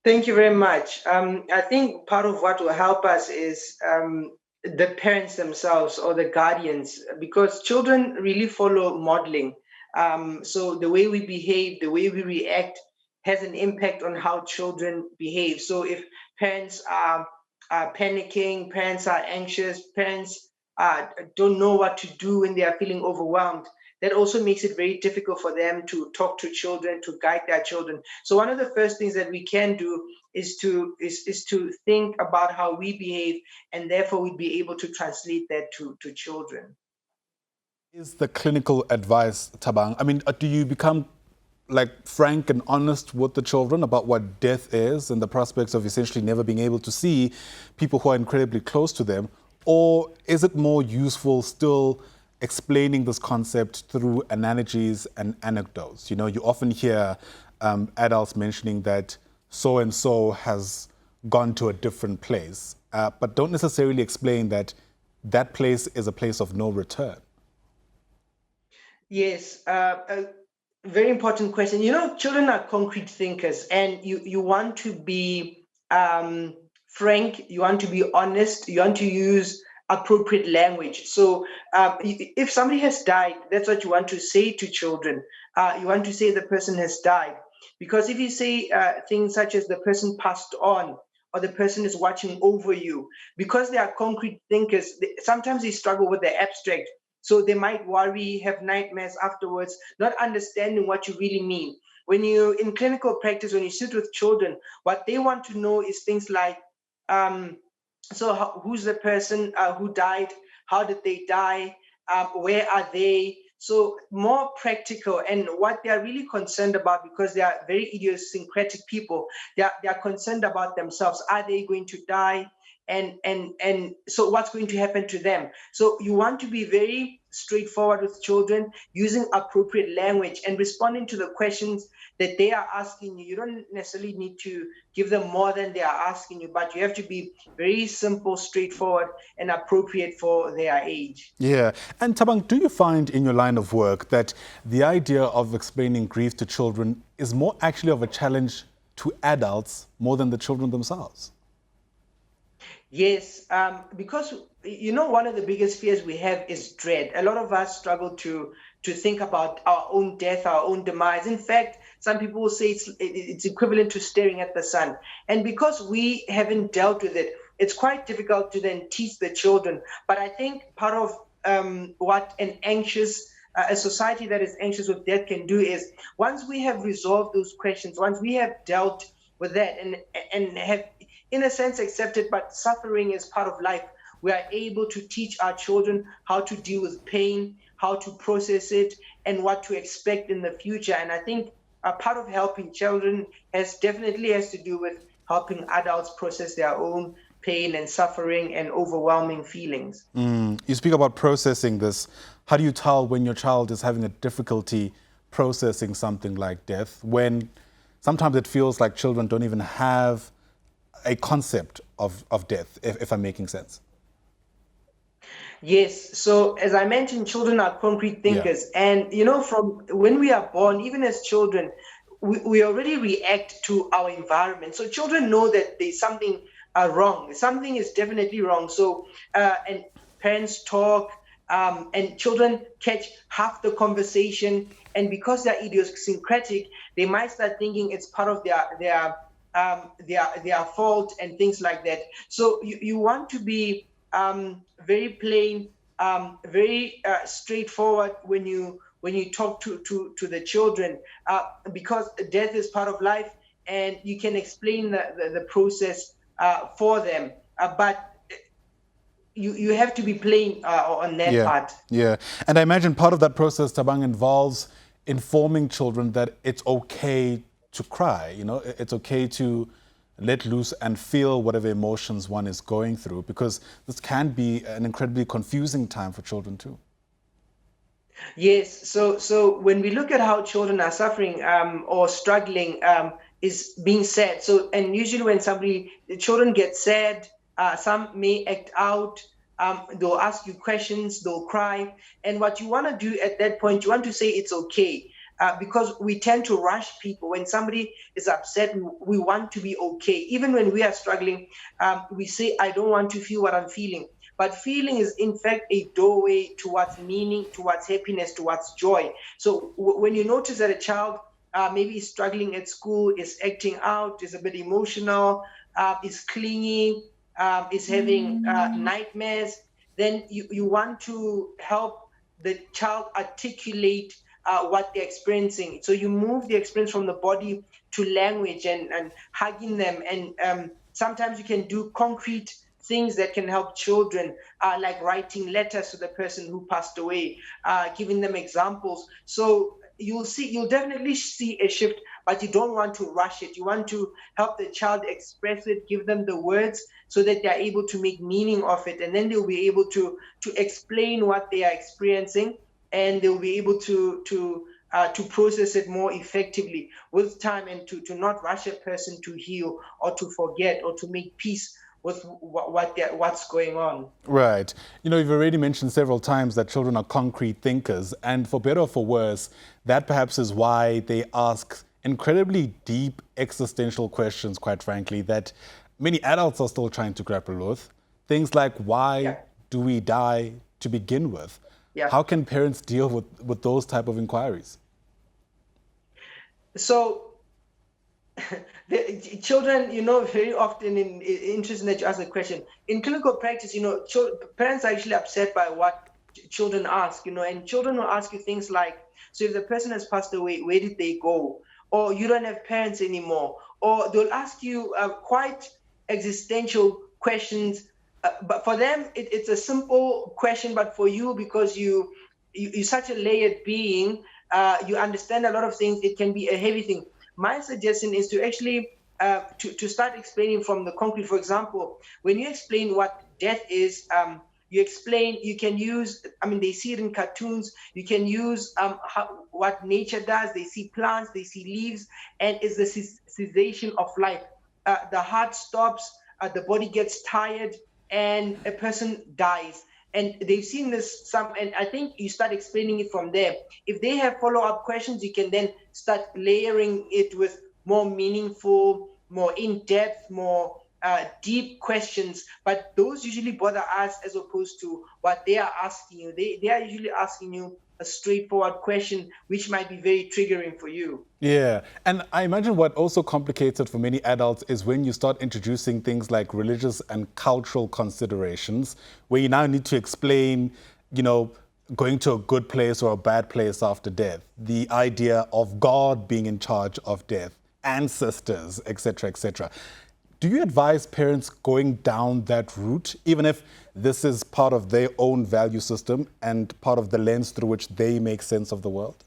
Thank you very much. I think part of what will help us is the parents themselves or the guardians, because children really follow modeling. So the way we behave, the way we react has an impact on how children behave. So if parents are panicking, parents are anxious, parents don't know what to do when they are feeling overwhelmed, that also makes it very difficult for them to talk to children, to guide their children. So one of the first things that we can do is to think about how we behave, and therefore we'd be able to translate that to children. Is the clinical advice, Tabang? I mean, do you become like frank and honest with the children about what death is and the prospects of essentially never being able to see people who are incredibly close to them? Or is it more useful still explaining this concept through analogies and anecdotes? You know, you often hear adults mentioning that so and so has gone to a different place, but don't necessarily explain that that place is a place of no return. Yes, a very important question. Children are concrete thinkers, and you want to be frank, you want to be honest, you want to use appropriate language. So, if somebody has died, that's what you want to say to children. You want to say the person has died, because if you say things such as the person passed on, or the person is watching over you, because they are concrete thinkers, sometimes they struggle with the abstract. So they might worry, have nightmares afterwards, not understanding what you really mean. When you, in clinical practice, when you sit with children, what they want to know is things like, um, so who's the person who died? How did they die? Where are they? So more practical, and what they are really concerned about, because they are very idiosyncratic people, they are concerned about themselves. Are they going to die? And so what's going to happen to them? So you want to be very straightforward with children, using appropriate language and responding to the questions that they are asking you. You don't necessarily need to give them more than they are asking you, but you have to be very simple, straightforward, and appropriate for their age. Yeah. And Tabang, do you find in your line of work that the idea of explaining grief to children is more actually of a challenge to adults more than the children themselves? Yes, because one of the biggest fears we have is dread. A lot of us struggle to think about our own death, our own demise. In fact, some people will say it's equivalent to staring at the sun. And because we haven't dealt with it, it's quite difficult to then teach the children. But I think part of what a society that is anxious with death can do is, once we have resolved those questions, once we have dealt with that, and have in a sense accepted, but suffering is part of life, we are able to teach our children how to deal with pain, how to process it, and what to expect in the future. And I think a part of helping children has to do with helping adults process their own pain and suffering and overwhelming feelings. You speak about processing this. How do you tell when your child is having a difficulty processing something like death, when sometimes it feels like children don't even have a concept of death, if I'm making sense? Yes. So as I mentioned, children are concrete Yeah. thinkers. And, from when we are born, even as children, we already react to our environment. So children know that there's something wrong. Something is definitely wrong. So, and parents talk, and children catch half the conversation. And because they're idiosyncratic, they might start thinking it's part of their fault and things like that. So you want to be very plain, very straightforward when you talk to the children, because death is part of life, and you can explain the process for them. But you have to be plain on that Yeah, part. yeah. And I imagine part of that process, Tabang, involves informing children that it's okay to cry. You know, it's okay to let loose and feel whatever emotions one is going through, because this can be an incredibly confusing time for children too. Yes, so when we look at how children are suffering or struggling, is being sad. So, and usually when the children get sad, some may act out. They'll ask you questions, they'll cry, and what you want to do at that point, you want to say it's okay. because we tend to rush people. When somebody is upset, we want to be okay. Even when we are struggling, we say, I don't want to feel what I'm feeling. But feeling is, in fact, a doorway towards meaning, towards happiness, towards joy. So when you notice that a child maybe is struggling at school, is acting out, is a bit emotional, is clingy, is having nightmares, then you want to help the child articulate what they're experiencing. So you move the experience from the body to language and hugging them. And sometimes you can do concrete things that can help children, like writing letters to the person who passed away, giving them examples. So you'll definitely see a shift, but you don't want to rush it. You want to help the child express it, give them the words so that they're able to make meaning of it, and then they'll be able to explain what they are experiencing, and they'll be able to process it more effectively with time, and to not rush a person to heal or to forget or to make peace with what's going on. Right. You've already mentioned several times that children are concrete thinkers, and for better or for worse, that perhaps is why they ask incredibly deep existential questions, quite frankly, that many adults are still trying to grapple with. Things like, why do we die to begin with? Yeah. How can parents deal with those type of inquiries? So the children, very often, interesting that you ask the question. In clinical practice, parents are actually upset by what children ask, and children will ask you things like, so if the person has passed away, where did they go? Or you don't have parents anymore. Or they'll ask you quite existential questions. But for them, it's a simple question, but for you, because you're such a layered being, you understand a lot of things, it can be a heavy thing. My suggestion is to actually to start explaining from the concrete. For example, when you explain what death is, you can use, they see it in cartoons, you can use what nature does. They see plants, they see leaves, and it's the cessation of life. The heart stops, the body gets tired, and a person dies. And they've seen this and I think you start explaining it from there. If they have follow-up questions, you can then start layering it with more meaningful, more in-depth, more deep questions. But those usually bother us as opposed to what they are asking you. They are usually asking you a straightforward question, which might be very triggering for you. Yeah, and I imagine what also complicates it for many adults is when you start introducing things like religious and cultural considerations, where you now need to explain, going to a good place or a bad place after death, the idea of God being in charge of death, ancestors, etc., etc. Do you advise parents going down that route, even if this is part of their own value system and part of the lens through which they make sense of the world?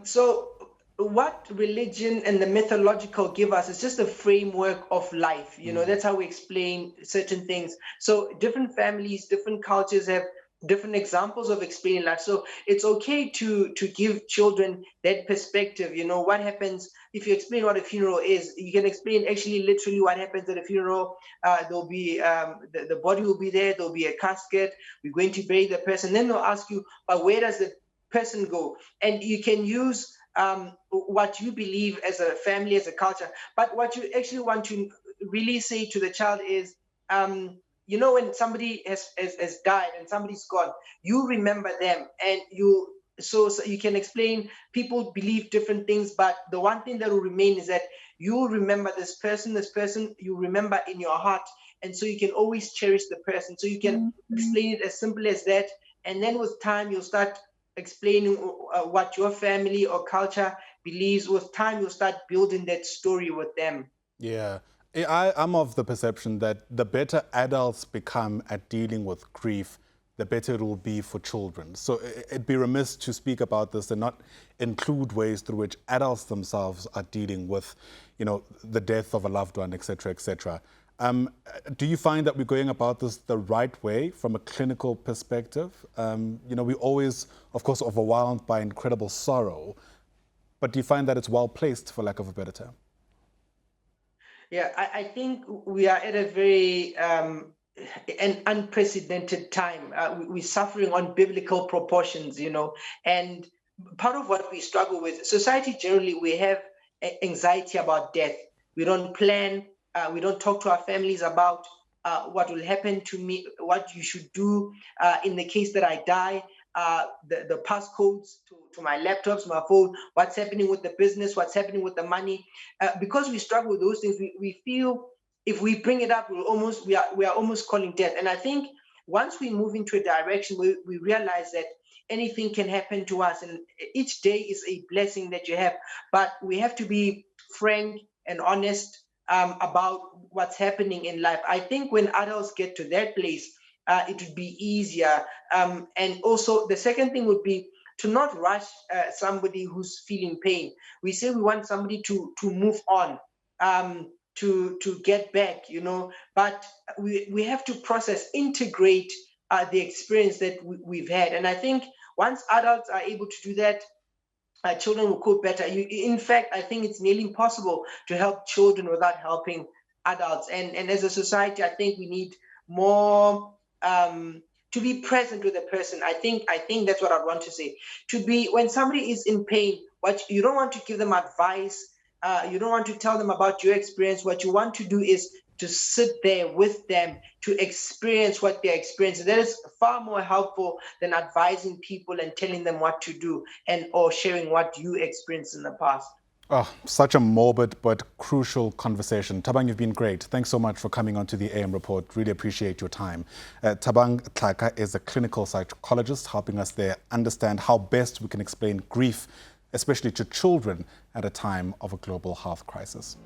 So what religion and the mythological give us is just a framework of life. That's how we explain certain things. So different families, different cultures have different examples of explaining life. So it's okay to give children that perspective. What happens if you explain what a funeral is. You can explain actually literally what happens at a funeral. There'll be the body will be there. There'll be a casket. We're going to bury the person. Then they'll ask you, but where does the person go? And you can use what you believe as a family, as a culture. But what you actually want to really say to the child is, when somebody has died and somebody's gone, you remember them, and so you can explain people believe different things, but the one thing that will remain is that you remember this person you remember in your heart, and so you can always cherish the person. So you can explain it as simple as that, and then with time you'll start explaining what your family or culture believes. With time you'll start building that story with them. Yeah. I'm of the perception that the better adults become at dealing with grief, the better it will be for children. So it'd be remiss to speak about this and not include ways through which adults themselves are dealing with, the death of a loved one, et cetera, et cetera. Do you find that we're going about this the right way from a clinical perspective? We're always, of course, overwhelmed by incredible sorrow, but do you find that it's well placed, for lack of a better term? Yeah, I think we are at a very an unprecedented time. We're suffering on biblical proportions, and part of what we struggle with, society generally, we have anxiety about death. We don't plan, we don't talk to our families about what will happen to me, what you should do in the case that I die, the passcodes to my laptops, my phone, what's happening with the business, what's happening with the money. Because we struggle with those things, we feel if we bring it up, we are almost calling death. And I think once we move into a direction where we realize that anything can happen to us, and each day is a blessing that you have, but we have to be frank and honest about what's happening in life. I think when adults get to that place, it would be easier. And also, the second thing would be to not rush somebody who's feeling pain. We say we want somebody to move on, to get back, but we have to process, integrate the experience that we've had. And I think once adults are able to do that, children will cope better. In fact, I think it's nearly impossible to help children without helping adults. And as a society, I think we need more to be present with a person. I think that's what I want to say. To be when somebody is in pain, what you don't want to give them advice. You don't want to tell them about your experience. What you want to do is to sit there with them to experience what they're experiencing. That is far more helpful than advising people and telling them what to do and or sharing what you experienced in the past. Oh, such a morbid but crucial conversation. Thabang, you've been great. Thanks so much for coming on to the AM Report. Really appreciate your time. Thabang Tlaka is a clinical psychologist helping us there understand how best we can explain grief, especially to children at a time of a global health crisis.